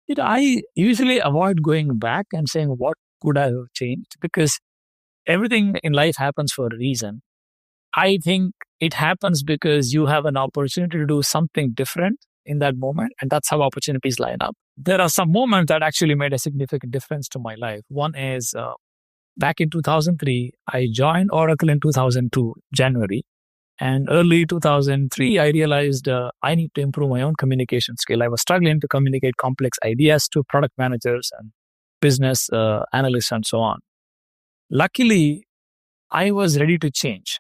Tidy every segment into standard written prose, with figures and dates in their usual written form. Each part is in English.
I usually avoid going back and saying what could I have changed because everything in life happens for a reason. I think it happens because you have an opportunity to do something different in that moment, and that's how opportunities line up. There are some moments that actually made a significant difference to my life. One is back in 2003, I joined Oracle in 2002, January. And early 2003, I realized I need to improve my own communication skill. I was struggling to communicate complex ideas to product managers and business analysts and so on. Luckily, I was ready to change.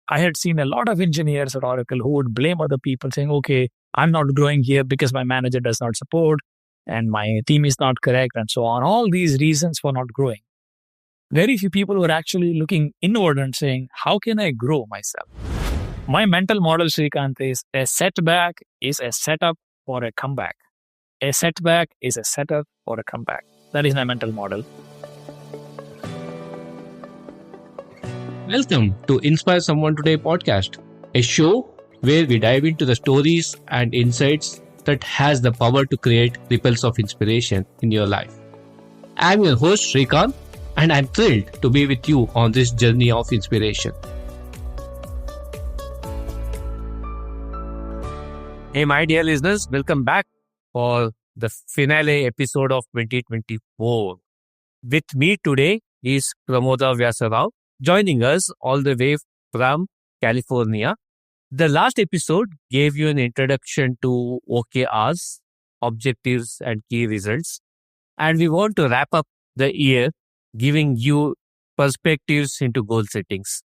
I had seen a lot of engineers at Oracle who would blame other people saying, okay, I'm not growing here because my manager does not support and my team is not correct and so on. All these reasons for not growing. Very few people were actually looking inward and saying, how can I grow myself? My mental model, Srikanth, is a setback is a setup for a comeback. A setback is a setup for a comeback. That is my mental model. Welcome to Inspire Someone Today podcast, a show where we dive into the stories and insights that has the power to create ripples of inspiration in your life. I'm your host Srikanth, and I'm thrilled to be with you on this journey of inspiration. Hey, my dear listeners, welcome back for the finale episode of 2024. With me today is Pramoda Vyasarao, joining us all the way from California. The last episode gave you an introduction to OKRs, objectives and key results. And we want to wrap up the year giving you perspectives into goal settings.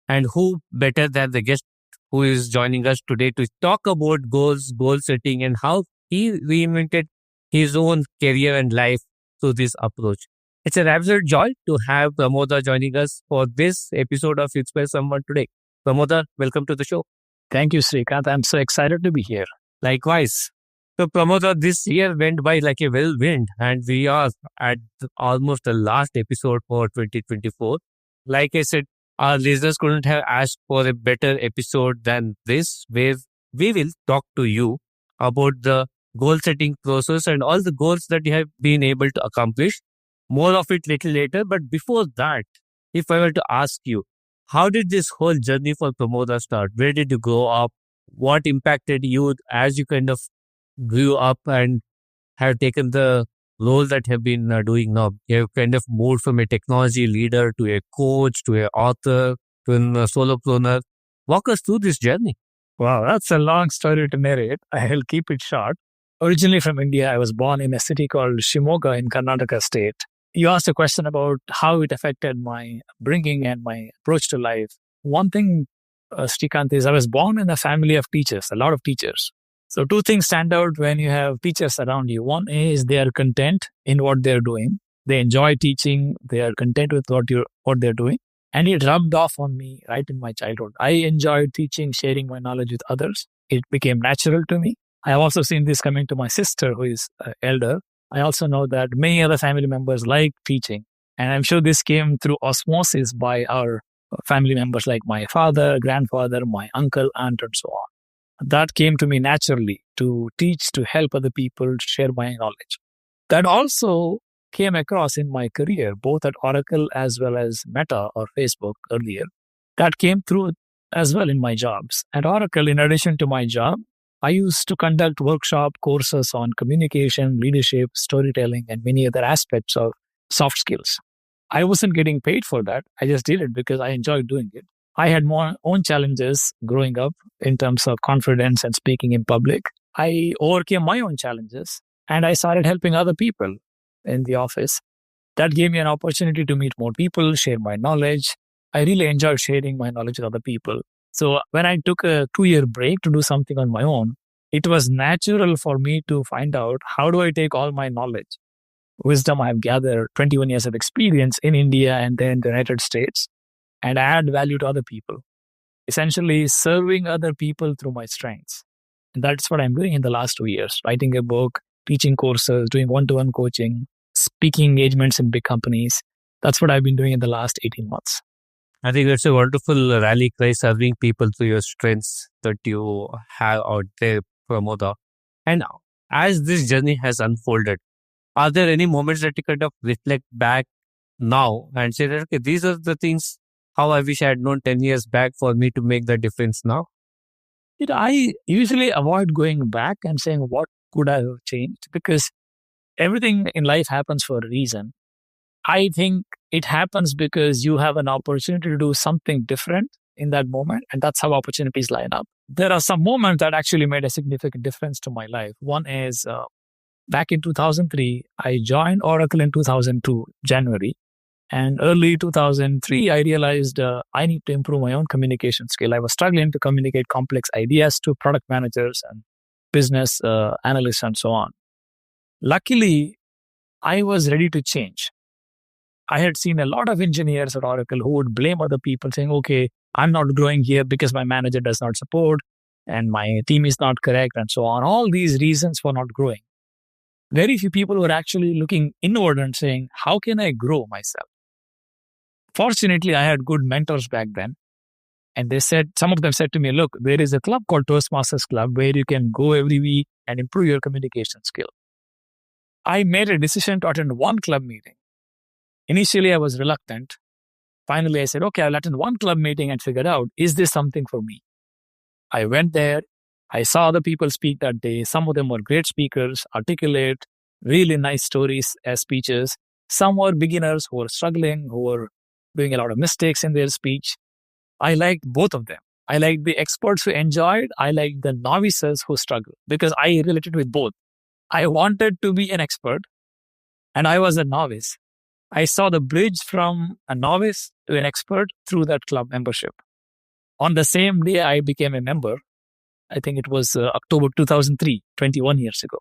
And who better than the guest who is joining us today to talk about goals, goal setting, and how he reinvented his own career and life through this approach. It's an absolute joy to have Pramoda joining us for this episode of Inspire Someone Today. Pramoda, welcome to the show. Thank you, Srikanth. I'm so excited to be here. Likewise. So, Pramoda, this year went by like a whirlwind, and we are at almost the last episode for 2024. Like I said, our listeners couldn't have asked for a better episode than this, where we will talk to you about the goal setting process and all the goals that you have been able to accomplish. More of it little later. But before that, if I were to ask you, how did this whole journey for Pramoda start? Where did you grow up? What impacted you as you kind of grew up and have taken the role that you have been doing now? You have kind of moved from a technology leader to a coach, to an author, to a solopreneur. Walk us through this journey. Wow, that's a long story to narrate. I'll keep it short. Originally from India, I was born in a city called Shimoga in Karnataka state. You asked a question about how it affected my bringing and my approach to life. One thing, Srikanth, is I was born in a family of teachers, a lot of teachers. So two things stand out when you have teachers around you. One is they are content in what they're doing. They enjoy teaching. They are content with what they're doing. And it rubbed off on me right in my childhood. I enjoyed teaching, sharing my knowledge with others. It became natural to me. I have also seen this coming to my sister, who is elder. I also know that many other family members like teaching. And I'm sure this came through osmosis by our family members like my father, grandfather, my uncle, aunt, and so on. That came to me naturally to teach, to help other people, to share my knowledge. That also came across in my career, both at Oracle as well as Meta or Facebook earlier. That came through as well in my jobs. At Oracle, in addition to my job, I used to conduct workshop courses on communication, leadership, storytelling, and many other aspects of soft skills. I wasn't getting paid for that. I just did it because I enjoyed doing it. I had my own challenges growing up in terms of confidence and speaking in public. I overcame my own challenges and I started helping other people in the office. That gave me an opportunity to meet more people, share my knowledge. I really enjoyed sharing my knowledge with other people. So when I took a 2-year break to do something on my own, it was natural for me to find out how do I take all my knowledge, wisdom I've gathered, 21 years of experience in India and then the United States, and add value to other people, essentially serving other people through my strengths. And that's what I'm doing in the last 2 years, writing a book, teaching courses, doing one-to-one coaching, speaking engagements in big companies. That's what I've been doing in the last 18 months. I think that's a wonderful rally cry, serving people through your strengths that you have out there, Pramoda. And as this journey has unfolded, are there any moments that you kind of reflect back now and say that, okay, these are the things how I wish I had known 10 years back for me to make the difference now? I usually avoid going back and saying what could I have changed, because everything in life happens for a reason. I think it happens because you have an opportunity to do something different in that moment, and that's how opportunities line up. There are some moments that actually made a significant difference to my life. One is back in 2003, I joined Oracle in 2002, January. And early 2003, I realized I need to improve my own communication skill. I was struggling to communicate complex ideas to product managers and business analysts and so on. Luckily, I was ready to change. I had seen a lot of engineers at Oracle who would blame other people, saying, okay, I'm not growing here because my manager does not support and my team is not correct and so on. All these reasons for not growing. Very few people were actually looking inward and saying, how can I grow myself? Fortunately, I had good mentors back then. And some of them said to me, look, there is a club called Toastmasters Club where you can go every week and improve your communication skill. I made a decision to attend one club meeting. Initially, I was reluctant. Finally, I said, okay, I'll attend one club meeting and figure out, is this something for me? I went there. I saw other people speak that day. Some of them were great speakers, articulate, really nice stories as speeches. Some were beginners who were struggling, who were doing a lot of mistakes in their speech. I liked both of them. I liked the experts who enjoyed. I liked the novices who struggled, because I related with both. I wanted to be an expert and I was a novice. I saw the bridge from a novice to an expert through that club membership. On the same day, I became a member. I think it was October 2003, 21 years ago.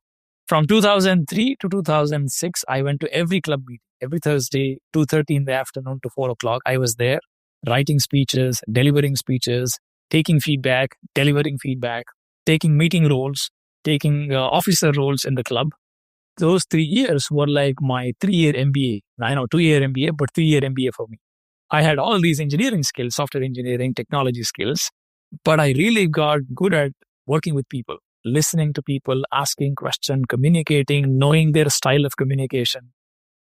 From 2003 to 2006, I went to every club meeting. Every Thursday, 2:30 in the afternoon to 4 o'clock, I was there, writing speeches, delivering speeches, taking feedback, delivering feedback, taking meeting roles, taking officer roles in the club. Those 3 years were like my 3-year MBA. I know 2-year MBA, but 3-year MBA for me. I had all these engineering skills, software engineering, technology skills, but I really got good at working with people, listening to people, asking questions, communicating, knowing their style of communication,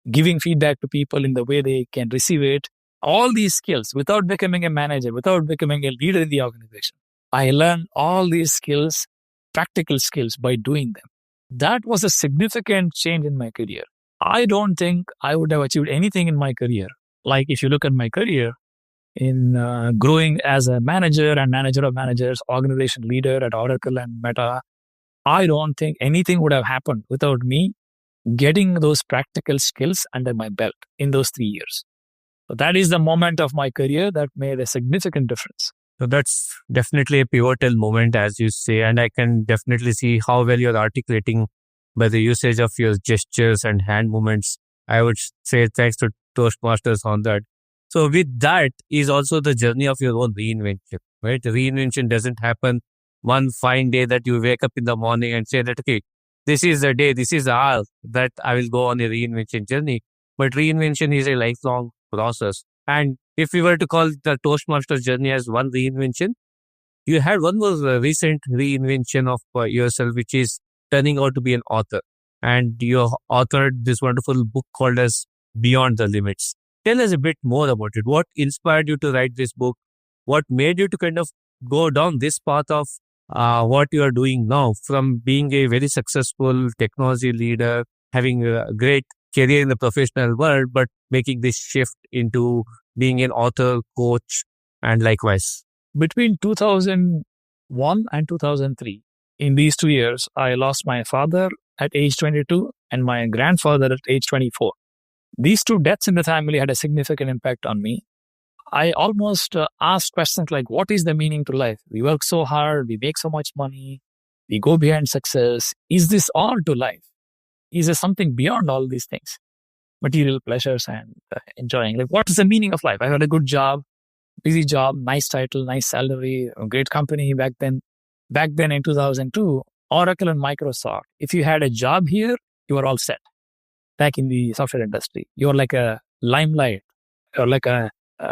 giving feedback to people in the way they can receive it. All these skills without becoming a manager, without becoming a leader in the organization. I learned all these skills, practical skills, by doing them. That was a significant change in my career. I don't think I would have achieved anything in my career. Like if you look at my career in growing as a manager and manager of managers, organization leader at Oracle and Meta, I don't think anything would have happened without me getting those practical skills under my belt in those 3 years. So that is the moment of my career that made a significant difference. So that's definitely a pivotal moment, as you say, and I can definitely see how well you're articulating by the usage of your gestures and hand movements. I would say thanks to Toastmasters on that. So with that is also the journey of your own reinvention, right? Reinvention doesn't happen one fine day that you wake up in the morning and say that, okay, this is the day, this is the hour that I will go on a reinvention journey. But reinvention is a lifelong process. And if we were to call the Toastmasters journey as one reinvention, you had one more recent reinvention of yourself, which is turning out to be an author. And you authored this wonderful book called as Beyond the Limits. Tell us a bit more about it. What inspired you to write this book? What made you to kind of go down this path of what you are doing now, from being a very successful technology leader, having a great career in the professional world, but making this shift into being an author, coach, and likewise? Between 2001 and 2003, in these 2 years, I lost my father at age 22 and my grandfather at age 24. These two deaths in the family had a significant impact on me. I almost asked questions like, what is the meaning to life? We work so hard, we make so much money, we go behind success. Is this all to life? Is there something beyond all these things? Material pleasures and enjoying. Like, what is the meaning of life? I had a good job, busy job, nice title, nice salary, a great company back then. Back then in 2002, Oracle and Microsoft, if you had a job here, you were all set. Back in the software industry, you're like a limelight. You're like a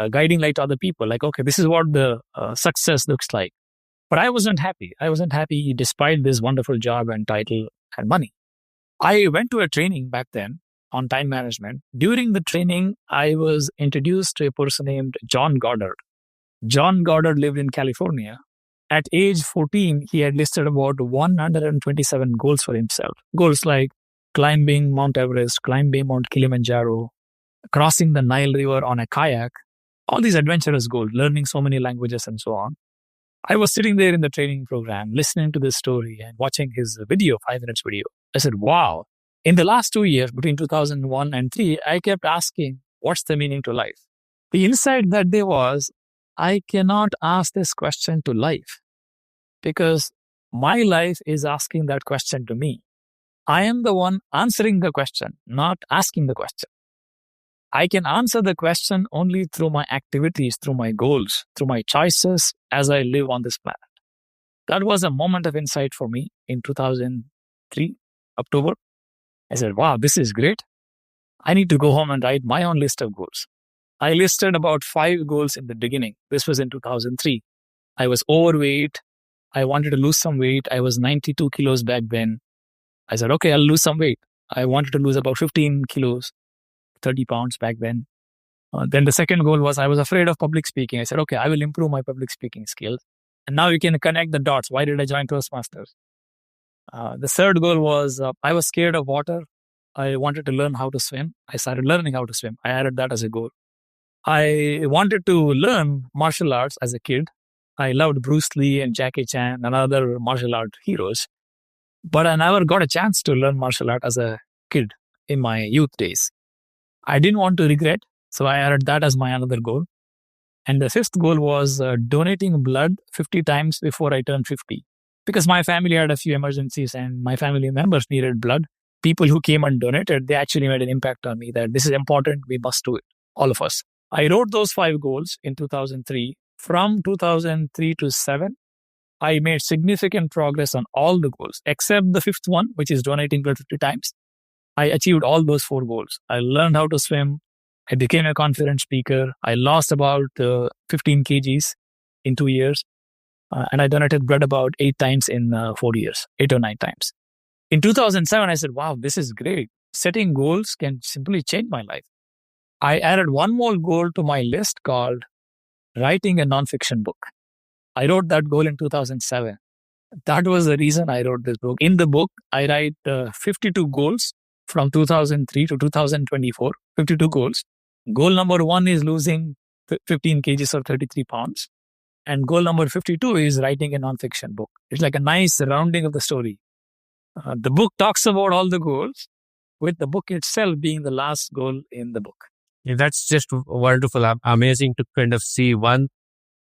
guiding light to other people. Like, okay, this is what the success looks like. But I wasn't happy. I wasn't happy despite this wonderful job and title. and money. I went to a training back then on time management. During the training, I was introduced to a person named John Goddard. John Goddard lived in California. At age 14, he had listed about 127 goals for himself. Goals like climbing Mount Everest, climbing Mount Kilimanjaro, crossing the Nile River on a kayak, all these adventurous goals, learning so many languages and so on. I was sitting there in the training program, listening to this story and watching his video, 5 minutes video. I said, wow. In the last 2 years, between 2001 and 3, I kept asking, what's the meaning to life? The insight that day was, I cannot ask this question to life because my life is asking that question to me. I am the one answering the question, not asking the question. I can answer the question only through my activities, through my goals, through my choices as I live on this planet. That was a moment of insight for me in 2003, October. I said, wow, this is great. I need to go home and write my own list of goals. I listed about 5 goals in the beginning. This was in 2003. I was overweight. I wanted to lose some weight. I was 92 kilos back then. I said, okay, I'll lose some weight. I wanted to lose about 15 kilos, 30 pounds back then. Then the second goal was I was afraid of public speaking. I said, okay, I will improve my public speaking skills. And now you can connect the dots. Why did I join Toastmasters? The third goal was I was scared of water. I wanted to learn how to swim. I started learning how to swim. I added that as a goal. I wanted to learn martial arts as a kid. I loved Bruce Lee and Jackie Chan and other martial art heroes. But I never got a chance to learn martial art as a kid in my youth days. I didn't want to regret, so I added that as my another goal. And the fifth goal was donating blood 50 times before I turned 50. Because my family had a few emergencies and my family members needed blood. People who came and donated, they actually made an impact on me that this is important, we must do it, all of us. I wrote those 5 goals in 2003. From 2003 to 7, I made significant progress on all the goals, except the fifth one, which is donating blood 50 times. I achieved all those 4 goals. I learned how to swim. I became a confident speaker. I lost about 15 kgs in 2 years. And I donated blood about 8 times in 4 years, 8 or 9 times. In 2007, I said, wow, this is great. Setting goals can simply change my life. I added one more goal to my list called writing a nonfiction book. I wrote that goal in 2007. That was the reason I wrote this book. In the book, I write 52 goals from 2003 to 2024, 52 goals. Goal number 1 is losing 15 kgs or 33 pounds. And goal number 52 is writing a nonfiction book. It's like a nice rounding of the story. The book talks about all the goals, with the book itself being the last goal in the book. Yeah, that's just wonderful. Amazing to kind of see one.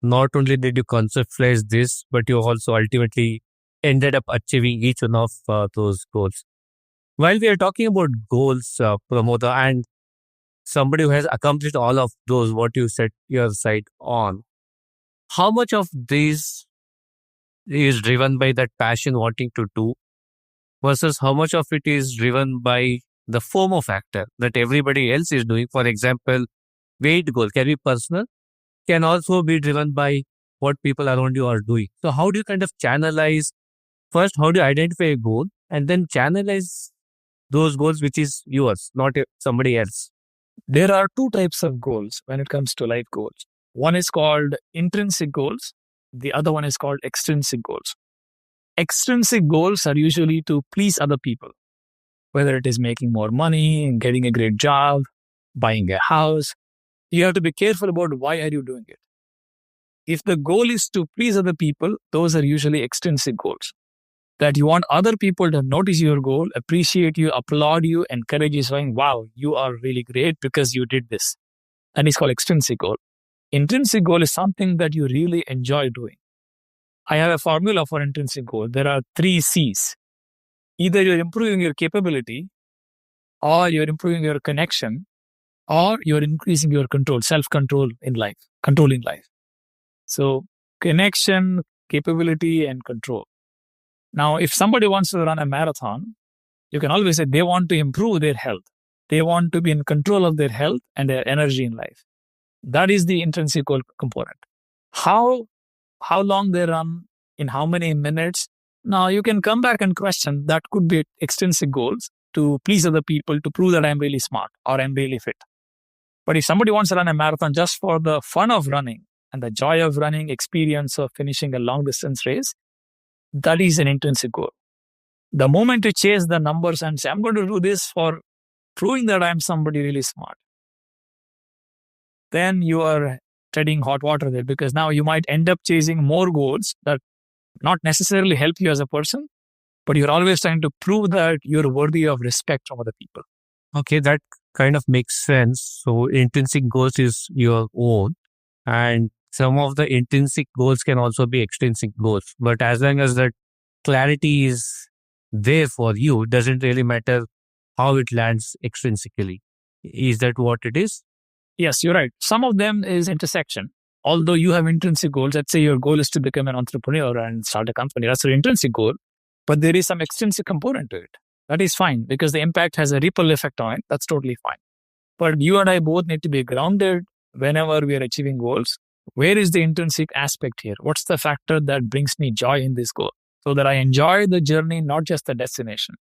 Not only did you conceptualize this, but you also ultimately ended up achieving each one of those goals. While we are talking about goals, Pramoda, and somebody who has accomplished all of those, what you set your sight on, how much of this is driven by that passion wanting to do versus how much of it is driven by the FOMO factor that everybody else is doing? For example, weight goal can be personal, can also be driven by what people around you are doing. So how do you kind of channelize, first, how do you identify a goal and then channelize those goals which is yours, not somebody else? There are 2 types of goals when it comes to life goals. One is called intrinsic goals. The other one is called extrinsic goals. Extrinsic goals are usually to please other people, whether it is making more money, getting a great job, buying a house. You have to be careful about why are you doing it. If the goal is to please other people, those are usually extrinsic goals. That you want other people to notice your goal, appreciate you, applaud you, encourage you, saying, wow, you are really great because you did this. And it's called extrinsic goal. Intrinsic goal is something that you really enjoy doing. I have a formula for intrinsic goal. There are 3 C's. Either you're improving your capability, or you're improving your connection, or you're increasing your control, self-control in life, controlling life. So connection, capability, and control. Now, if somebody wants to run a marathon, you can always say they want to improve their health. They want to be in control of their health and their energy in life. That is the intrinsic goal component. How long they run, in how many minutes, Now you can come back and question that could be extrinsic goals to please other people, to prove that I'm really smart or I'm really fit. But if somebody wants to run a marathon just for the fun of running and the joy of running, experience of finishing a long distance race, that is an intrinsic goal. The moment you chase the numbers and say, I'm going to do this for proving that I'm somebody really smart, then you are treading hot water there, because now you might end up chasing more goals that not necessarily help you as a person, but you're always trying to prove that you're worthy of respect from other people. Okay, that kind of makes sense. So intrinsic goals is your own, and some of the intrinsic goals can also be extrinsic goals. But as long as that clarity is there for you, it doesn't really matter how it lands extrinsically. Is that what it is? Yes, you're right. Some of them is intersection. Although you have intrinsic goals, let's say your goal is to become an entrepreneur and start a company, that's your intrinsic goal, but there is some extrinsic component to it. That is fine, because the impact has a ripple effect on it. That's totally fine. But you and I both need to be grounded whenever we are achieving goals. Where is the intrinsic aspect here? What's the factor that brings me joy in this goal? So that I enjoy the journey, not just the destination.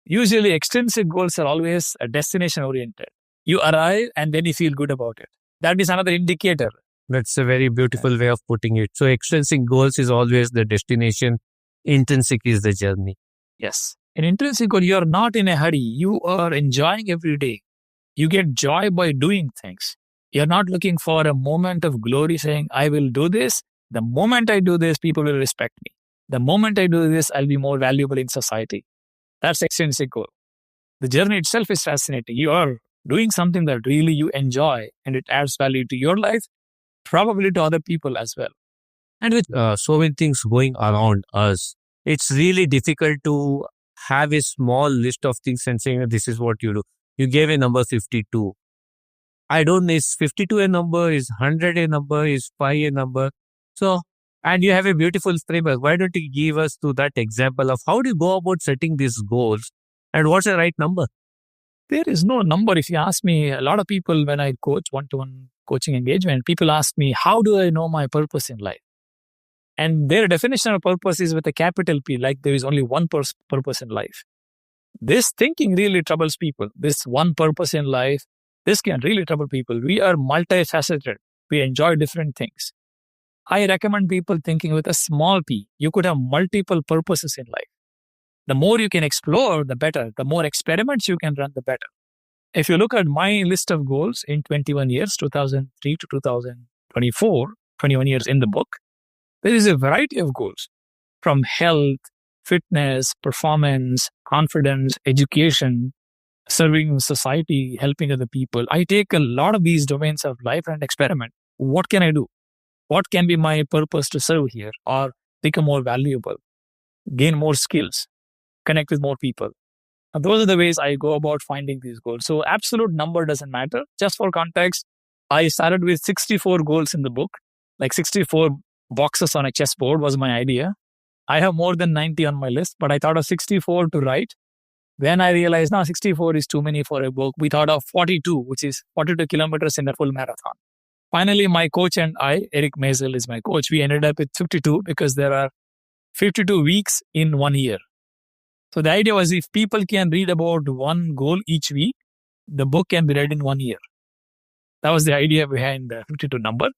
Usually extrinsic goals are always a destination oriented. You arrive and then you feel good about it. That is another indicator. That's a very beautiful way of putting it. So extrinsic goals is always the destination. Intrinsic is the journey. Yes. In intrinsic goal, you are not in a hurry. You are enjoying every day. You get joy by doing things. You're not looking for a moment of glory saying, I will do this. The moment I do this, people will respect me. The moment I do this, I'll be more valuable in society. That's extrinsic goal. The journey itself is fascinating. You are doing something that really you enjoy and it adds value to your life, probably to other people as well. And with so many things going around us, it's really difficult to have a small list of things and saying, this is what you do. You gave a number 52. I don't know, is 52 a number? Is 100 a number? Is 5 a number? So, and you have a beautiful framework. Why don't you give us to that example of how do you go about setting these goals and what's the right number? There is no number. If you ask me, a lot of people, when I coach one-to-one coaching engagement, people ask me, how do I know my purpose in life? And their definition of purpose is with a capital P, like there is only one purpose in life. This thinking really troubles people. This one purpose in life, this can really trouble people. We are multifaceted. We enjoy different things. I recommend people thinking with a small p. You could have multiple purposes in life. The more you can explore, the better. The more experiments you can run, the better. If you look at my list of goals in 21 years, 2003 to 2024, 21 years in the book, there is a variety of goals from health, fitness, performance, confidence, education, serving society, helping other people. I take a lot of these domains of life and experiment. What can I do? What can be my purpose to serve here or become more valuable, gain more skills, connect with more people? Now, those are the ways I go about finding these goals. So absolute number doesn't matter. Just for context, I started with 64 goals in the book, like 64 boxes on a chessboard was my idea. I have more than 90 on my list, but I thought of 64 to write. Then I realized, now 64 is too many for a book. We thought of 42, which is 42 kilometers in a full marathon. Finally, my coach and I, Eric Maisel is my coach, we ended up with 52 because there are 52 weeks in 1 year. So the idea was if people can read about one goal each week, the book can be read in 1 year. That was the idea behind the 52 number.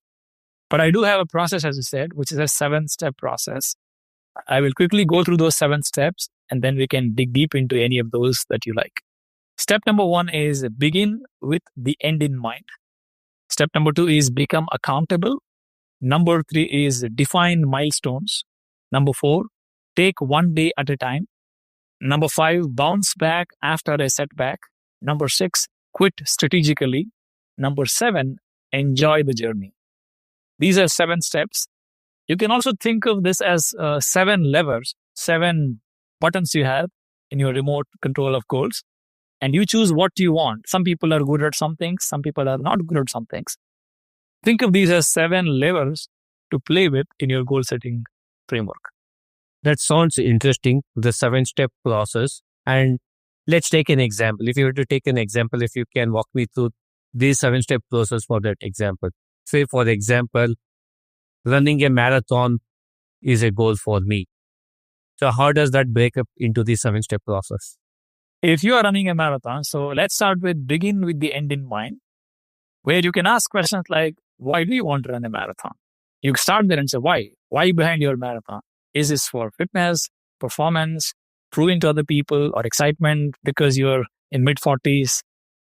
But I do have a process, as I said, which is a 7-step process. I will quickly go through those 7 steps and then we can dig deep into any of those that you like. Step number 1 is begin with the end in mind. Step number 2 is become accountable. Number 3 is define milestones. Number 4, take one day at a time. Number 5, bounce back after a setback. Number 6, quit strategically. Number 7, enjoy the journey. These are 7 steps. You can also think of this as 7 levers, 7 buttons you have in your remote control of goals. And you choose what you want. Some people are good at some things. Some people are not good at some things. Think of these as 7 levers to play with in your goal setting framework. That sounds interesting, the 7-step process. And let's take an example. If you were to take an example, if you can walk me through this 7-step process for that example. Say, for example, running a marathon is a goal for me. So how does that break up into the 7-step process? If you are running a marathon, so let's start with begin with the end in mind, where you can ask questions like, why do you want to run a marathon? You start there and say, why? Why behind your marathon? Is this for fitness, performance, proving to other people, or excitement because you're in mid 40s?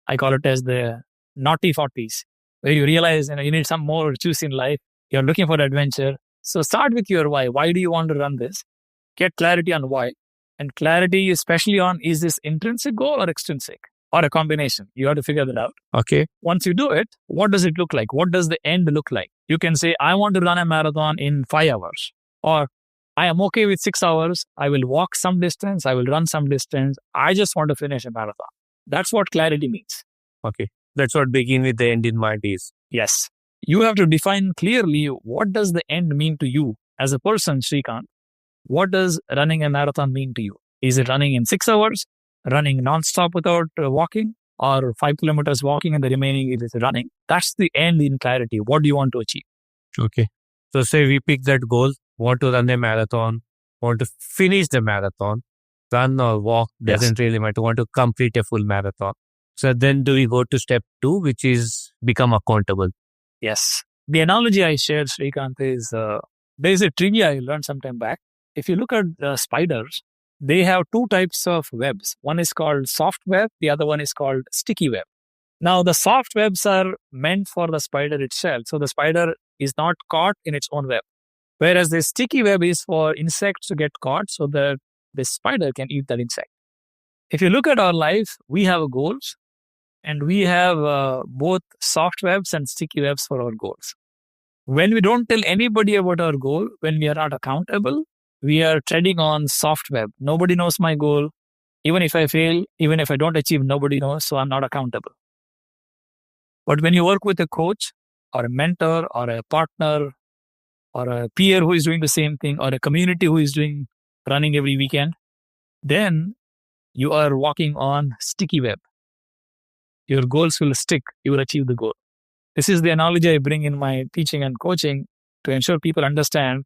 I call it as the naughty 40s, where you realize you need some more juice in life. You're looking for adventure. So start with your why. Why do you want to run this? Get clarity on why. And clarity, especially on is this intrinsic goal or extrinsic or a combination. You have to figure that out. Okay. Once you do it, what does it look like? What does the end look like? You can say, I want to run a marathon in 5 hours, or I am okay with 6 hours. I will walk some distance. I will run some distance. I just want to finish a marathon. That's what clarity means. Okay. That's what begin with the end in mind is. Yes. You have to define clearly what does the end mean to you as a person, Srikanth. What does running a marathon mean to you? Is it running in 6 hours, running nonstop without walking, or 5 kilometers walking and the remaining is running? That's the end in clarity. What do you want to achieve? Okay. So say we pick that goal, want to run a marathon, want to finish the marathon, run or walk, doesn't really matter, want to complete a full marathon. So then do we go to step 2, which is become accountable? Yes. The analogy I shared, Srikanth, is there's a trivia I learned some time back. If you look at spiders, they have 2 types of webs. One is called soft web. The other one is called sticky web. Now, the soft webs are meant for the spider itself. So the spider is not caught in its own web. Whereas the sticky web is for insects to get caught so that the spider can eat that insect. If you look at our life, we have goals and we have both soft webs and sticky webs for our goals. When we don't tell anybody about our goal, when we are not accountable, we are treading on soft web. Nobody knows my goal. Even if I fail, even if I don't achieve, nobody knows, so I'm not accountable. But when you work with a coach or a mentor or a partner or a peer who is doing the same thing or a community who is doing running every weekend, then you are walking on sticky web. Your goals will stick. You will achieve the goal. This is the analogy I bring in my teaching and coaching to ensure people understand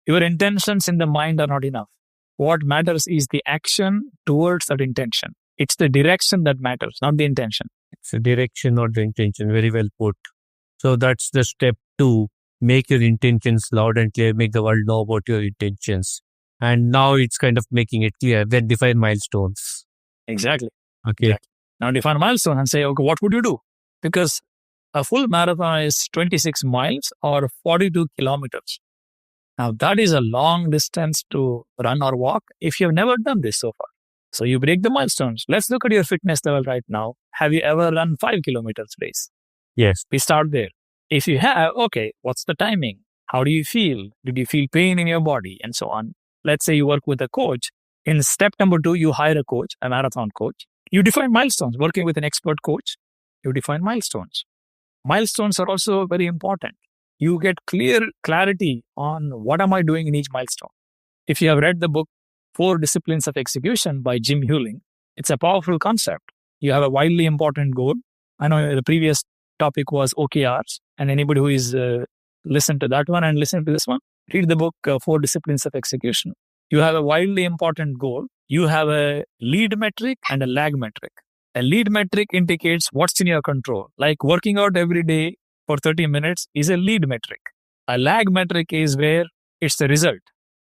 your intentions in the mind are not enough. What matters is the action towards that intention. It's the direction that matters, not the intention. It's the direction, not the intention. Very well put. So that's the step 2. Make your intentions loud and clear. Make the world know about your intentions. And now it's kind of making it clear. Then define milestones. Exactly. Okay. Exactly. Now define a milestone and say, okay, what would you do? Because a full marathon is 26 miles or 42 kilometers. Now that is a long distance to run or walk if you have never done this so far. So you break the milestones. Let's look at your fitness level right now. Have you ever run 5 kilometers race? Yes. We start there. If you have, okay, what's the timing? How do you feel? Did you feel pain in your body? And so on. Let's say you work with a coach. In step number 2, you hire a coach, a marathon coach. You define milestones. Working with an expert coach, you define milestones. Milestones are also very important. You get clarity on what am I doing in each milestone. If you have read the book 4 Disciplines of Execution by Jim Hewling, it's a powerful concept. You have a wildly important goal. I know the previous topic was OKRs, and anybody who is listened to that one and listen to this one, read the book 4 Disciplines of Execution. You have a wildly important goal. You have a lead metric and a lag metric. A lead metric indicates what's in your control. Like working out every day for 30 minutes is a lead metric. A lag metric is where it's the result.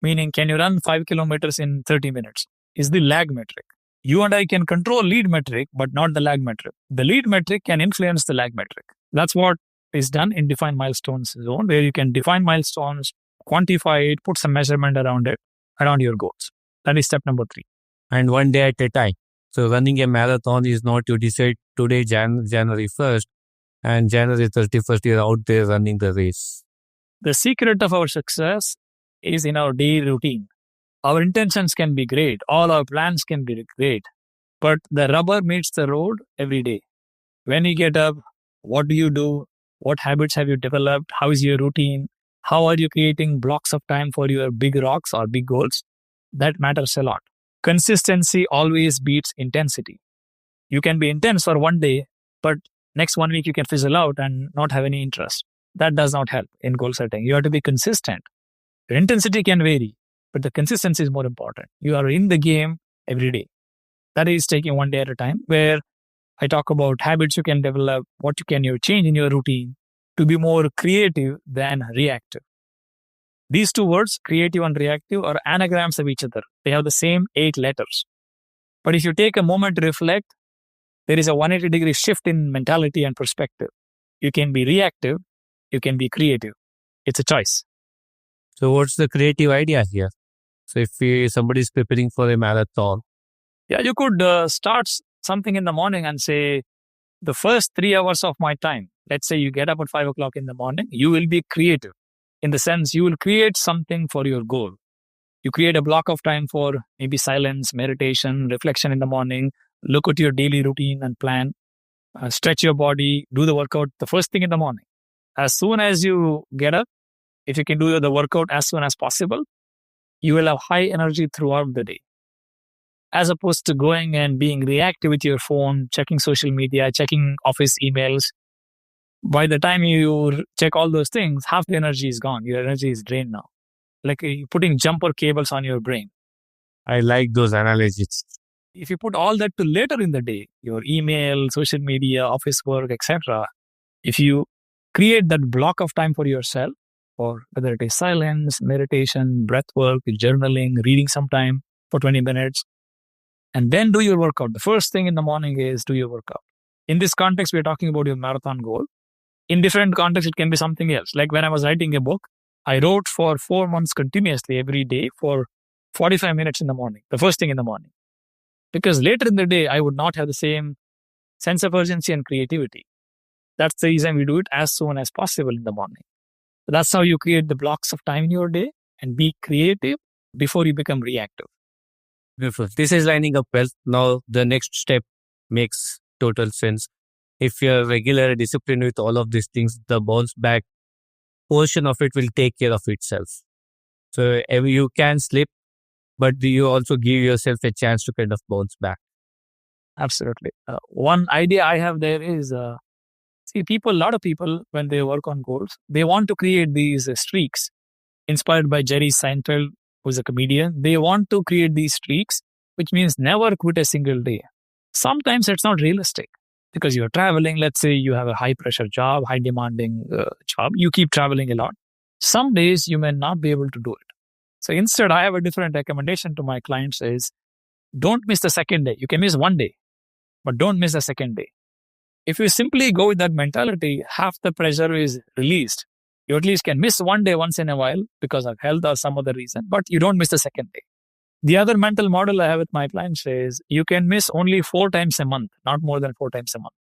Meaning, can you run 5 kilometers in 30 minutes? Is the lag metric. You and I can control lead metric, but not the lag metric. The lead metric can influence the lag metric. That's what is done in Define Milestones zone, where you can define milestones, quantify it, put some measurement around it, around your goals. That is step number 3. And one day at a time. So running a marathon is not you decide today, January 1st, and January 31st, you're out there running the race. The secret of our success is in our daily routine. Our intentions can be great. All our plans can be great. But the rubber meets the road every day. When you get up, what do you do? What habits have you developed? How is your routine? How are you creating blocks of time for your big rocks or big goals? That matters a lot. Consistency always beats intensity. You can be intense for one day, but next 1 week you can fizzle out and not have any interest. That does not help in goal setting. You have to be consistent. Your intensity can vary. but the consistency is more important. You are in the game every day. That is taking one day at a time, where I talk about habits you can develop, what you can change in your routine to be more creative than reactive. These two words, creative and reactive, are anagrams of each other. They have the same 8 letters. But if you take a moment to reflect, there is a 180-degree shift in mentality and perspective. You can be reactive, you can be creative. It's a choice. So what's the creative idea here? So if somebody is preparing for a marathon, Yeah, you could start something in the morning and say, the first 3 hours of my time, let's say you get up at 5 o'clock in the morning, you will be creative. In the sense, you will create something for your goal. You create a block of time for maybe silence, meditation, reflection in the morning. Look at your daily routine and plan. Stretch your body, do the workout the first thing in the morning. As soon as you get up, if you can do the workout as soon as possible, you will have high energy throughout the day. As opposed to going and being reactive with your phone, checking social media, checking office emails. By the time you check all those things, half the energy is gone. Your energy is drained now. Like you're putting jumper cables on your brain. I like those analogies. If you put all that to later in the day, your email, social media, office work, etc., if you create that block of time for yourself, or whether it is silence, meditation, breath work, journaling, reading sometime for 20 minutes, and then do your workout. The first thing in the morning is do your workout. In this context, we're talking about your marathon goal. In different contexts, it can be something else. Like when I was writing a book, I wrote for 4 months continuously every day for 45 minutes in the morning, the first thing in the morning. Because later in the day, I would not have the same sense of urgency and creativity. That's the reason we do it as soon as possible in the morning. So that's how you create the blocks of time in your day and be creative before you become reactive. Beautiful. This is lining up well. Now the next step makes total sense. If you're regular disciplined with all of these things, the bounce back portion of it will take care of itself. So you can slip, but you also give yourself a chance to kind of bounce back. Absolutely. One idea I have there is, a lot of people, when they work on goals, they want to create these streaks inspired by Jerry Seinfeld, who's a comedian. They want to create these streaks, which means never quit a single day. Sometimes it's not realistic because you're traveling. Let's say you have a high pressure job, high demanding job. You keep traveling a lot. Some days you may not be able to do it. So instead, I have a different recommendation to my clients is don't miss the second day. You can miss one day, but don't miss the second day. If you simply go with that mentality, half the pressure is released. You at least can miss one day once in a while because of health or some other reason, but you don't miss the second day. The other mental model I have with my clients is you can miss only 4 times a month, not more than 4 times a month.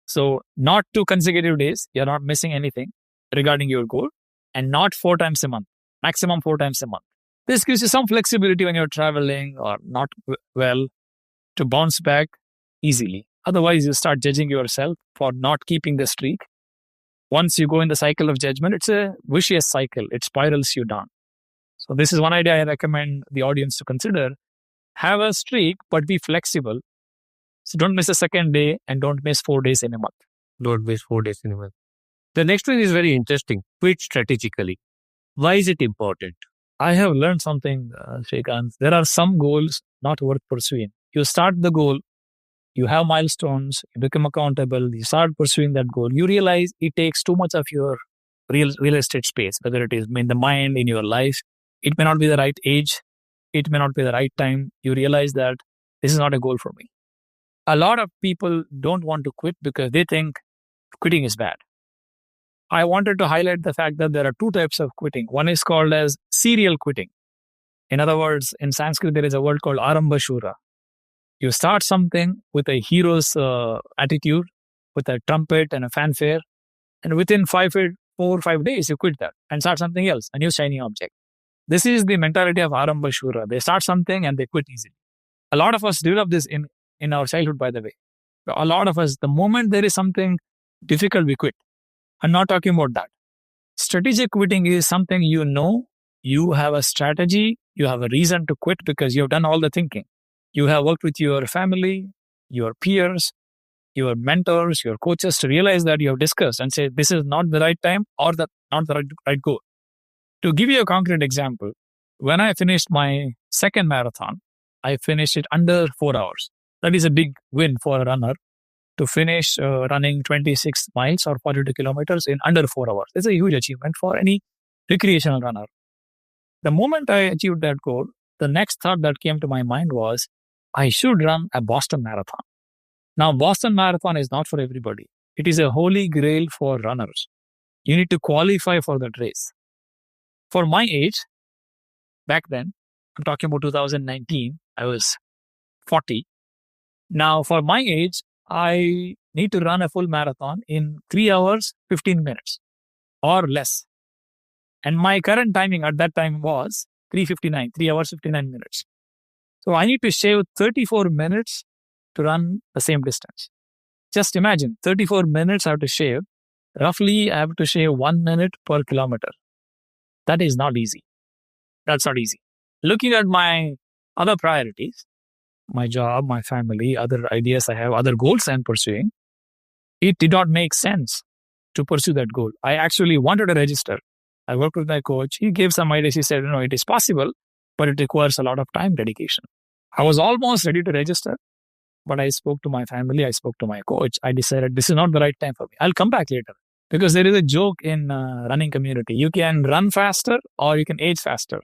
So not 2 consecutive days, you're not missing anything regarding your goal, and not 4 times a month, maximum 4 times a month. This gives you some flexibility when you're traveling or not well to bounce back easily. Otherwise, you start judging yourself for not keeping the streak. Once you go in the cycle of judgment, it's a vicious cycle. It spirals you down. So this is one idea I recommend the audience to consider. Have a streak, but be flexible. So don't miss a second day and don't miss 4 days in a month. Don't miss 4 days in a month. The next one is very interesting. Quit strategically. Why is it important? I have learned something, Shrikant. There are some goals not worth pursuing. You start the goal, you have milestones, you become accountable, you start pursuing that goal. You realize it takes too much of your real estate space, whether it is in the mind, in your life. It may not be the right age. It may not be the right time. You realize that this is not a goal for me. A lot of people don't want to quit because they think quitting is bad. I wanted to highlight the fact that there are 2 types of quitting. One is called as serial quitting. In other words, in Sanskrit, there is a word called aramba shura. You start something with a hero's attitude, with a trumpet and a fanfare, and within 4 or 5 days, you quit that and start something else, a new shiny object. This is the mentality of aramba shura. They start something and they quit easily. A lot of us develop this in our childhood, by the way. A lot of us, the moment there is something difficult, we quit. I'm not talking about that. Strategic quitting is something you have a strategy, you have a reason to quit because you've done all the thinking. You have worked with your family, your peers, your mentors, your coaches to realize that you have discussed and say, this is not the right time or not the right goal. To give you a concrete example, When I finished my second marathon, I finished it under 4 hours. That is a big win for a runner to finish running 26 miles or 42 kilometers in under 4 hours. It's a huge achievement for any recreational runner. The moment I achieved that goal, the next thought that came to my mind was, I should run a Boston Marathon. Now, Boston Marathon is not for everybody. It is a holy grail for runners. You need to qualify for that race. For my age, back then, I'm talking about 2019, I was 40. Now, for my age, I need to run a full marathon in 3 hours, 15 minutes or less. And my current timing at that time was 3:59, 3 hours, 59 minutes. So I need to shave 34 minutes to run the same distance. Just imagine, 34 minutes I have to shave. Roughly, I have to shave 1 minute per kilometer. That is not easy. That's not easy. Looking at my other priorities, my job, my family, other ideas I have, other goals I'm pursuing, it did not make sense to pursue that goal. I actually wanted to register. I worked with my coach. He gave some ideas. He said, it is possible, but it requires a lot of time dedication. I was almost ready to register, but I spoke to my family. I spoke to my coach. I decided this is not the right time for me. I'll come back later. Because there is a joke in running community. You can run faster or you can age faster.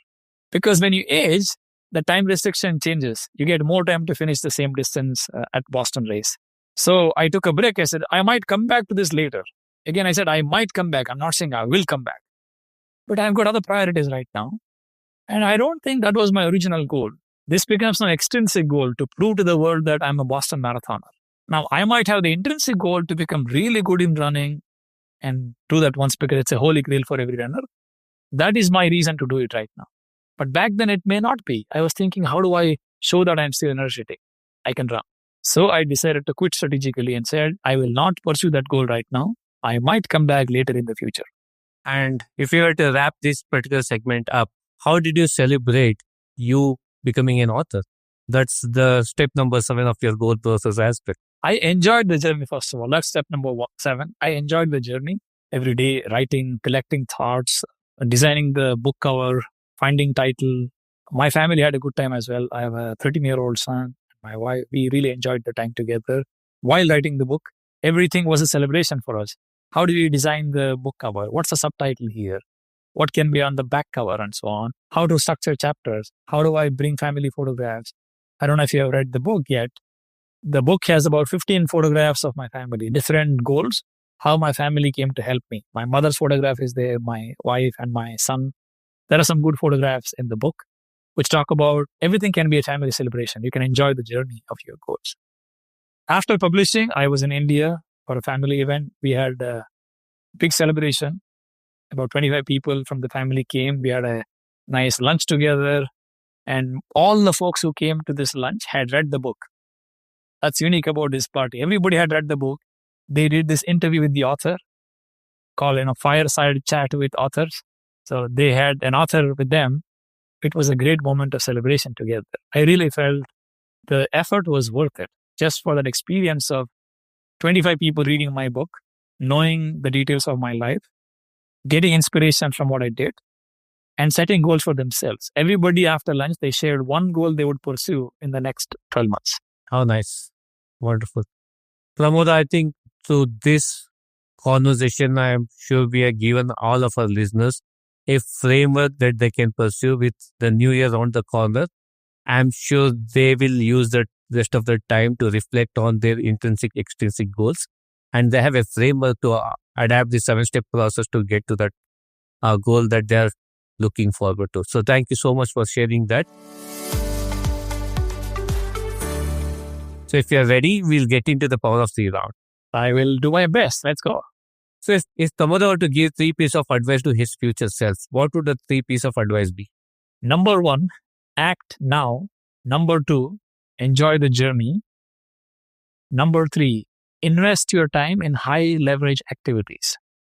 Because when you age, the time restriction changes. You get more time to finish the same distance at Boston race. So I took a break. I said, I might come back to this later. Again, I said, I might come back. I'm not saying I will come back. But I've got other priorities right now. And I don't think that was my original goal. This becomes an extrinsic goal to prove to the world that I'm a Boston marathoner. Now, I might have the intrinsic goal to become really good in running and do that once because it's a holy grail for every runner. That is my reason to do it right now. But back then, it may not be. I was thinking, how do I show that I'm still energetic? I can run. So I decided to quit strategically and said, I will not pursue that goal right now. I might come back later in the future. And if you were to wrap this particular segment up, how did you celebrate you becoming an author? That's the step number 7 of your goal process aspect. I enjoyed the journey, first of all. That's step number 7. I enjoyed the journey every day, writing, collecting thoughts, designing the book cover, finding title. My family had a good time as well. I have a 13-year-old son. My wife, we really enjoyed the time together. While writing the book, everything was a celebration for us. How do we design the book cover? What's the subtitle here? What can be on the back cover and so on? How to structure chapters? How do I bring family photographs? I don't know if you have read the book yet. The book has about 15 photographs of my family, different goals, how my family came to help me. My mother's photograph is there, my wife and my son. There are some good photographs in the book which talk about everything can be a family celebration. You can enjoy the journey of your goals. After publishing, I was in India for a family event. We had a big celebration. About 25 people from the family came. We had a nice lunch together. And all the folks who came to this lunch had read the book. That's unique about this party. Everybody had read the book. They did this interview with the author called fireside chat with authors. So they had an author with them. It was a great moment of celebration together. I really felt the effort was worth it just for that experience of 25 people reading my book, knowing the details of my life, getting inspiration from what I did, and setting goals for themselves. Everybody after lunch, they shared one goal they would pursue in the next 12 months. How nice. Wonderful. Pramoda, I think through this conversation, I am sure we have given all of our listeners a framework that they can pursue with the new year around the corner. I'm sure they will use the rest of their time to reflect on their intrinsic, extrinsic goals. And they have a framework to adapt the 7-step process to get to that goal that they're looking forward to. So thank you so much for sharing that. So if you're ready, we'll get into the power of 3 round. I will do my best. Let's go. So if Pramoda were to give 3 pieces of advice to his future self, what would the 3 pieces of advice be? Number 1, act now. Number 2, enjoy the journey. Number 3, invest your time in high leverage activities.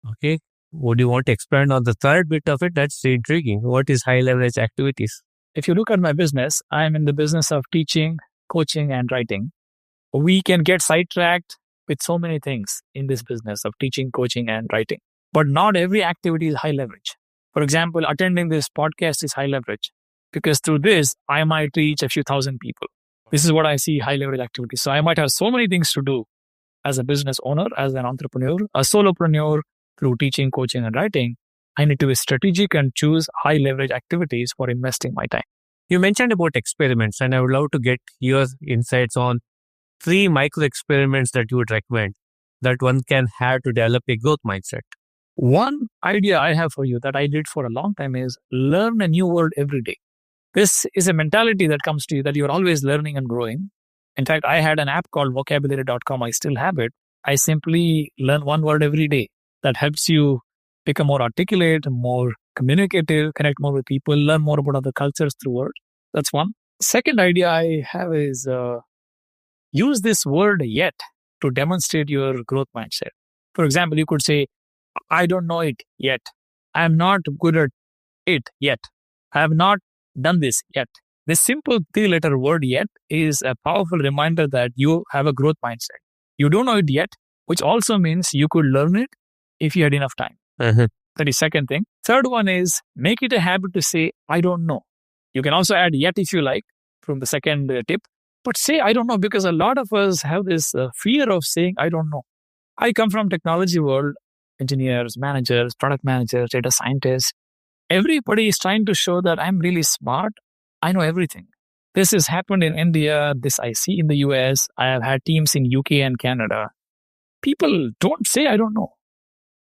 Okay. Would you want to expand on the third bit of it? That's intriguing. What is high leverage activities? If you look at my business, I'm in the business of teaching, coaching, and writing. We can get sidetracked with so many things in this business of teaching, coaching, and writing. But not every activity is high leverage. For example, attending this podcast is high leverage. because through this, I might reach a few thousand people. This is what I see high leverage activities. So I might have so many things to do as a business owner, as an entrepreneur, a solopreneur, through teaching, coaching, and writing. I need to be strategic and choose high leverage activities for investing my time. You mentioned about experiments, and I would love to get your insights on 3 micro experiments that you would recommend that one can have to develop a growth mindset. One idea I have for you that I did for a long time is learn a new word every day. This is a mentality that comes to you that you're always learning and growing. In fact, I had an app called vocabulary.com. I still have it. I simply learn one word every day that helps you become more articulate, more communicative, connect more with people, learn more about other cultures through words. That's one. Second idea I have is use this word yet to demonstrate your growth mindset. For example, you could say, I don't know it yet. I am not good at it yet. I have not done this yet. This simple 3-letter word yet is a powerful reminder that you have a growth mindset. You don't know it yet, which also means you could learn it if you had enough time. That is second thing. Third one is make it a habit to say, I don't know. You can also add yet if you like from the second tip, but say, I don't know, because a lot of us have this fear of saying, I don't know. I come from technology world, engineers, managers, product managers, data scientists. Everybody is trying to show that I'm really smart. I know everything. This has happened in India. This I see in the US. I have had teams in UK and Canada. People don't say, I don't know.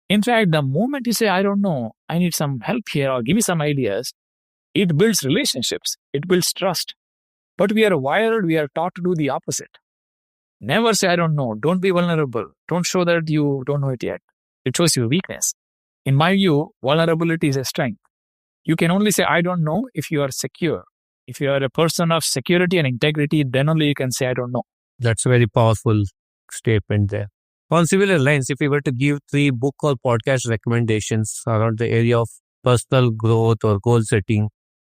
In fact, the moment you say, I don't know, I need some help here or give me some ideas, it builds relationships. It builds trust. But we are wired, we are taught to do the opposite. Never say, I don't know. Don't be vulnerable. Don't show that you don't know it yet. It shows your weakness. In my view, vulnerability is a strength. You can only say, I don't know if you are secure. If you are a person of security and integrity, then only you can say, I don't know. That's a very powerful statement there. On similar lines, if we were to give 3 book or podcast recommendations around the area of personal growth or goal setting,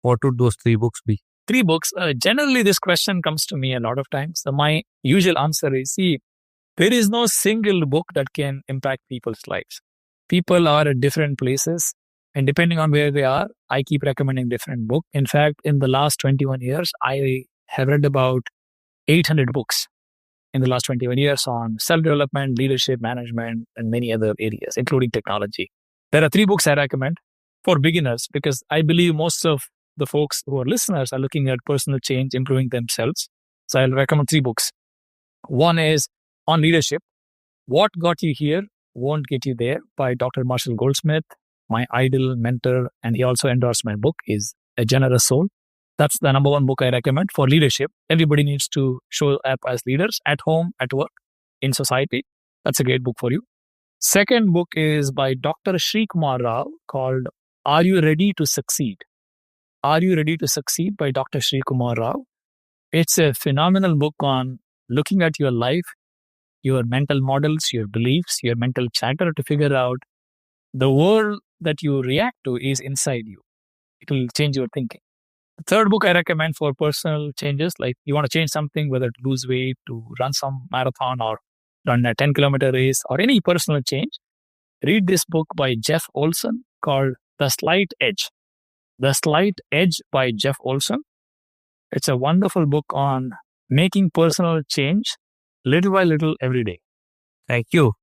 what would those 3 books be? 3 books. Generally, this question comes to me a lot of times. So my usual answer is, see, there is no single book that can impact people's lives. People are at different places, and depending on where they are, I keep recommending different books. In fact, in the last 21 years, I have read about 800 books in the last 21 years on self-development, leadership, management, and many other areas, including technology. There are 3 books I recommend for beginners because I believe most of the folks who are listeners are looking at personal change, improving themselves. So I'll recommend 3 books. One is on leadership. What Got You Here Won't Get You There by Dr. Marshall Goldsmith, my idol, mentor, and he also endorsed my book, is A Generous Soul. That's the number 1 book I recommend for leadership. Everybody needs to show up as leaders at home, at work, in society. That's a great book for you. Second book is by Dr. Sri Kumar Rao called Are You Ready to Succeed? Are You Ready to Succeed by Dr. Sri Kumar Rao. It's a phenomenal book on looking at your life, your mental models, your beliefs, your mental chatter to figure out the world that you react to is inside you. It will change your thinking. The third book I recommend for personal changes, like you want to change something, whether to lose weight, to run some marathon or run a 10-kilometer race or any personal change, read this book by Jeff Olson called The Slight Edge. The Slight Edge by Jeff Olson. It's a wonderful book on making personal change little by little every day. Thank you.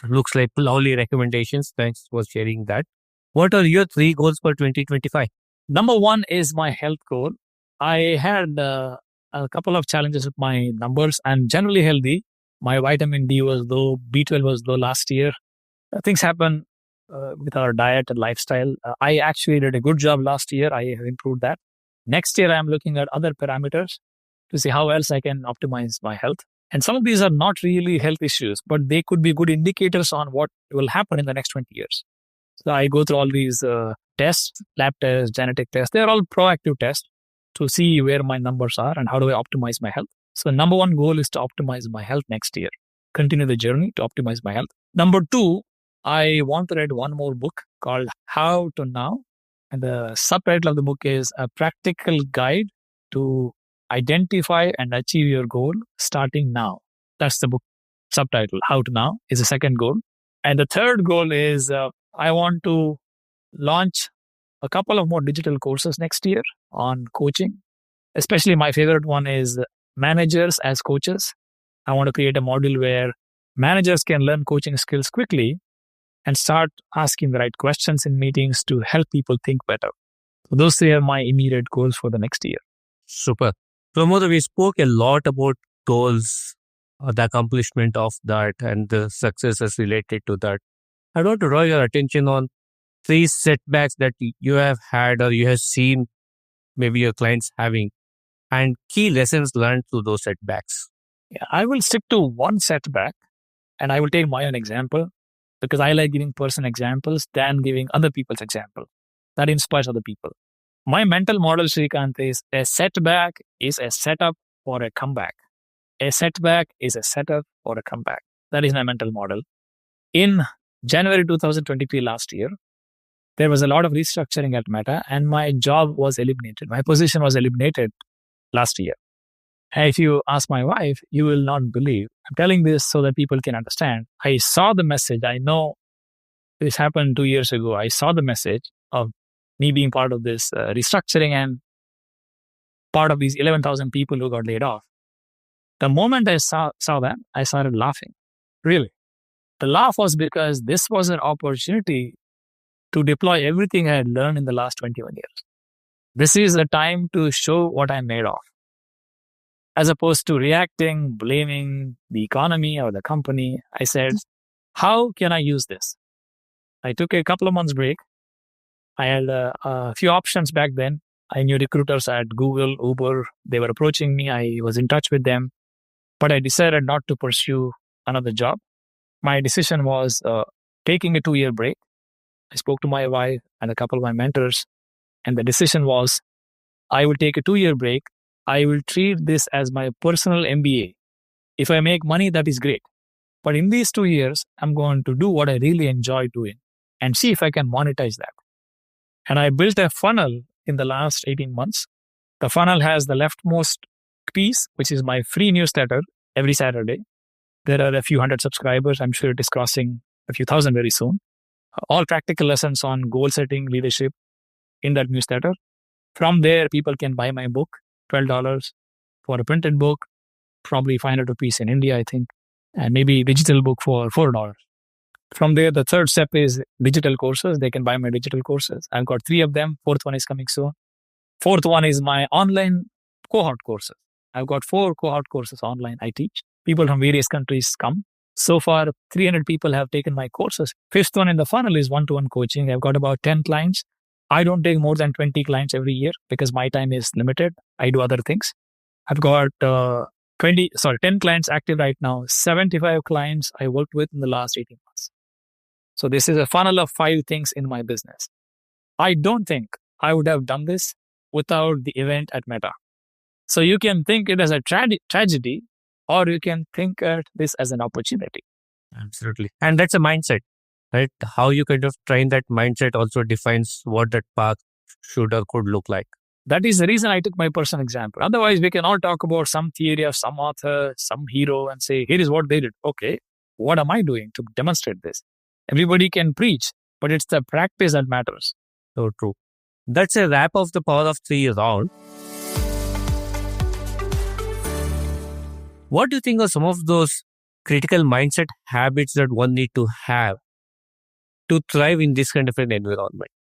Looks like lovely recommendations. Thanks for sharing that. What are your 3 goals for 2025? Number 1 is my health goal. I had a couple of challenges with my numbers. I'm generally healthy. My vitamin D was low, B12 was low last year. Things happen with our diet and lifestyle. I actually did a good job last year. I have improved that. Next year, I'm looking at other parameters to see how else I can optimize my health. And some of these are not really health issues, but they could be good indicators on what will happen in the next 20 years. So I go through all these tests, lab tests, genetic tests. They're all proactive tests to see where my numbers are and how do I optimize my health. So number 1 goal is to optimize my health next year. Continue the journey to optimize my health. Number 2, I want to read one more book called How to Now. And the subtitle of the book is A Practical Guide to Identify and Achieve Your Goal Starting Now. That's the book subtitle. How to Now is the second goal. And the third goal is I want to launch a couple of more digital courses next year on coaching. Especially my favorite one is managers as coaches. I want to create a module where managers can learn coaching skills quickly and start asking the right questions in meetings to help people think better. So those three are my immediate goals for the next year. Super. Pramoda, we spoke a lot about goals, the accomplishment of that, and the successes related to that. I want to draw your attention on 3 setbacks that you have had or you have seen maybe your clients having, and key lessons learned through those setbacks. Yeah, I will stick to one setback and I will take my own example because I like giving personal examples than giving other people's example. That inspires other people. My mental model, Srikanth, is a setback is a setup for a comeback. A setback is a setup for a comeback. That is my mental model. In January 2023 last year, there was a lot of restructuring at Meta and my job was eliminated. My position was eliminated last year. And if you ask my wife, you will not believe. I'm telling this so that people can understand. I saw the message. I know this happened 2 years ago. I saw the message of me being part of this restructuring and part of these 11,000 people who got laid off. The moment I saw that, I started laughing. Really. The laugh was because this was an opportunity to deploy everything I had learned in the last 21 years. This is a time to show what I'm made of. As opposed to reacting, blaming the economy or the company, I said, how can I use this? I took a couple of months break. I had a few options back then. I knew recruiters at Google, Uber. They were approaching me. I was in touch with them. But I decided not to pursue another job. My decision was taking a 2-year break. I spoke to my wife and a couple of my mentors. And the decision was, I will take a 2-year break. I will treat this as my personal MBA. If I make money, that is great. But in these 2 years, I'm going to do what I really enjoy doing and see if I can monetize that. And I built a funnel in the last 18 months. The funnel has the leftmost piece, which is my free newsletter every Saturday. There are a few hundred subscribers. I'm sure it is crossing a few thousand very soon. All practical lessons on goal setting, leadership in that newsletter. From there, people can buy my book, $12 for a printed book, probably 500 rupees in India, I think, and maybe digital book for $4. From there, the third step is digital courses. They can buy my digital courses. I've got 3 of them. 4th one is coming soon. 4th one is my online cohort courses. I've got 4 cohort courses online I teach. People from various countries come. So far, 300 people have taken my courses. 5th one in the funnel is one-to-one coaching. I've got about 10 clients. I don't take more than 20 clients every year because my time is limited. I do other things. I've got 10 clients active right now. 75 clients I worked with in the last 18 months. So this is a funnel of 5 things in my business. I don't think I would have done this without the event at Meta. So you can think it as a tragedy, or you can think of this as an opportunity. Absolutely. And that's a mindset, right? How you kind of train that mindset also defines what that path should or could look like. That is the reason I took my personal example. Otherwise, we can all talk about some theory of some author, some hero, and say, here is what they did. Okay, what am I doing to demonstrate this? Everybody can preach, but it's the practice that matters. So true. That's a wrap of the Power of 3 round. What do you think are some of those critical mindset habits that one need to have to thrive in this kind of an environment?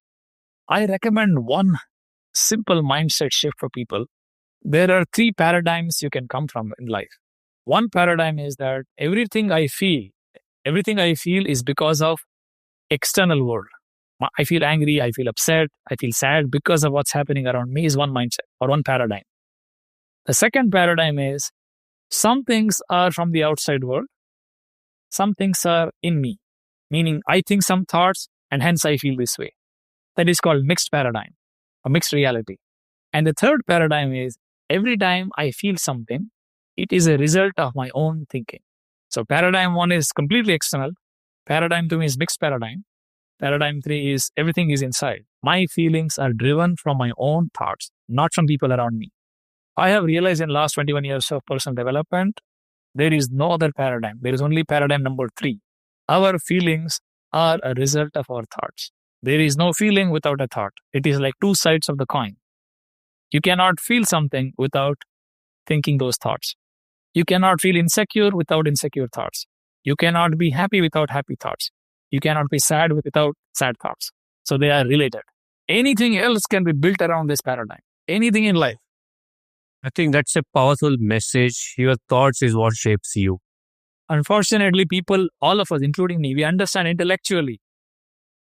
I recommend one simple mindset shift for people. There are 3 paradigms you can come from in life. One paradigm is that everything I feel is because of external world. I feel angry, I feel upset, I feel sad because of what's happening around me is one mindset or one paradigm. The second paradigm is some things are from the outside world. Some things are in me, meaning I think some thoughts and hence I feel this way. That is called mixed paradigm, a mixed reality. And the third paradigm is every time I feel something, it is a result of my own thinking. So paradigm 1 is completely external. Paradigm 2 is mixed paradigm. Paradigm 3 is everything is inside. My feelings are driven from my own thoughts, not from people around me. I have realized in the last 21 years of personal development, there is no other paradigm. There is only paradigm number 3. Our feelings are a result of our thoughts. There is no feeling without a thought. It is like two sides of the coin. You cannot feel something without thinking those thoughts. You cannot feel insecure without insecure thoughts. You cannot be happy without happy thoughts. You cannot be sad without sad thoughts. So they are related. Anything else can be built around this paradigm. Anything in life. I think that's a powerful message. Your thoughts is what shapes you. Unfortunately, people, all of us, including me, we understand intellectually.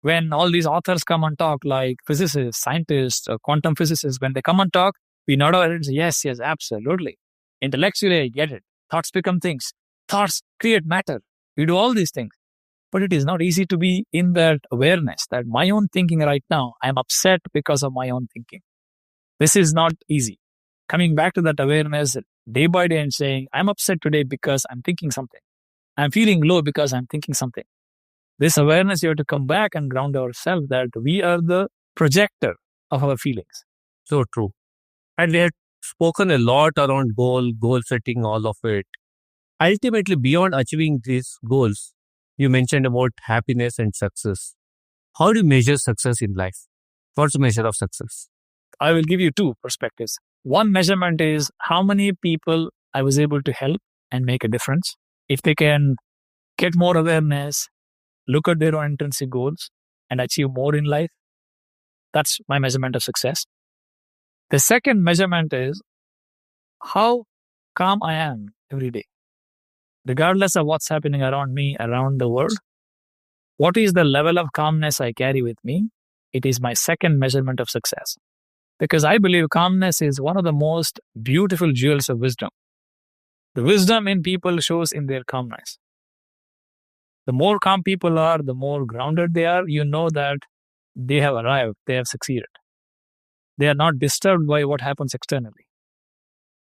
When all these authors come and talk, like physicists, scientists, quantum physicists, when they come and talk, we nod our heads, yes, absolutely. Intellectually, I get it. Thoughts become things. Thoughts create matter. We do all these things. But it is not easy to be in that awareness that my own thinking right now, I am upset because of my own thinking. This is not easy. Coming back to that awareness day by day and saying, I'm upset today because I'm thinking something. I'm feeling low because I'm thinking something. This awareness, you have to come back and ground ourselves that we are the projector of our feelings. So true. And we have spoken a lot around goal setting, all of it. Ultimately, beyond achieving these goals, you mentioned about happiness and success. How do you measure success in life? What's the measure of success? I will give you two perspectives. One measurement is how many people I was able to help and make a difference. If they can get more awareness, look at their own intrinsic goals and achieve more in life, that's my measurement of success. The second measurement is how calm I am every day. Regardless of what's happening around me, around the world, what is the level of calmness I carry with me? It is my second measurement of success. Because I believe calmness is one of the most beautiful jewels of wisdom. The wisdom in people shows in their calmness. The more calm people are, the more grounded they are, you know that they have arrived, they have succeeded. They are not disturbed by what happens externally.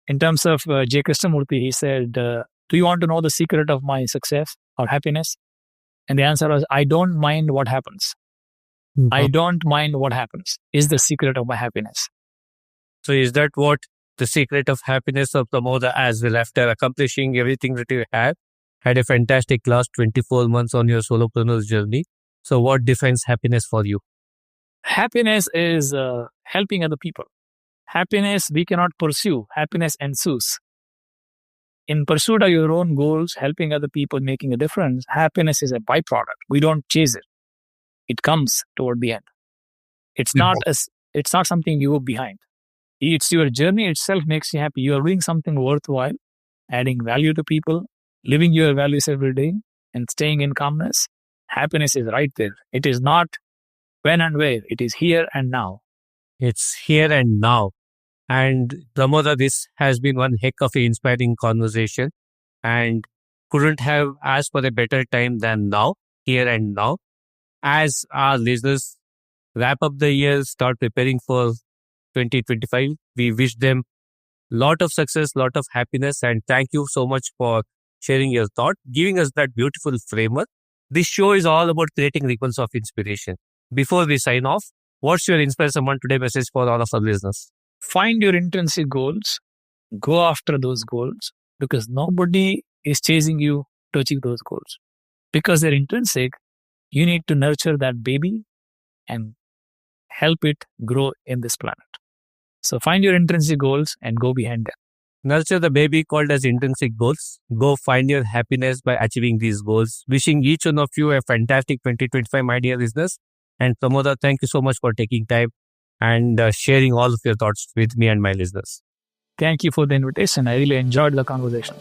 In terms of J. Krishnamurti, he said, do you want to know the secret of my success or happiness? And the answer was, I don't mind what happens. Mm-hmm. I don't mind what happens is the secret of my happiness. So is that what the secret of happiness of Pramoda as well, after accomplishing everything that you have? Had a fantastic last 24 months on your solopreneur journey. So what defines happiness for you? Happiness is helping other people. Happiness we cannot pursue. Happiness ensues. In pursuit of your own goals, helping other people, making a difference, happiness is a byproduct. We don't chase it. It comes toward the end. It's not something you go behind. It's your journey itself makes you happy. You are doing something worthwhile, adding value to people, living your values every day, and staying in calmness. Happiness is right there. It is not when and where. It is here and now. It's here and now. And Pramoda, this has been one heck of an inspiring conversation and couldn't have asked for a better time than now, here and now. As our listeners wrap up the year, start preparing for 2025, we wish them lot of success, lot of happiness, and thank you so much for sharing your thought, giving us that beautiful framework. This show is all about creating ripples of inspiration. Before we sign off, what's your Inspire Someone Today message for all of our listeners? Find your intrinsic goals. Go after those goals because nobody is chasing you to achieve those goals. Because they're intrinsic, you need to nurture that baby and help it grow in this planet. So find your intrinsic goals and go behind them. Nurture the baby called as intrinsic goals. Go find your happiness by achieving these goals. Wishing each one of you a fantastic 2025, my dear listeners. And Pramoda, thank you so much for taking time and sharing all of your thoughts with me and my listeners. Thank you for the invitation. I really enjoyed the conversation.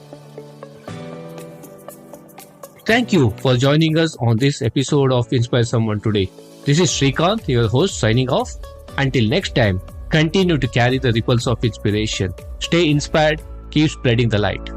Thank you for joining us on this episode of Inspire Someone Today. This is Srikanth, your host, signing off. Until next time, continue to carry the ripples of inspiration. Stay inspired, keep spreading the light.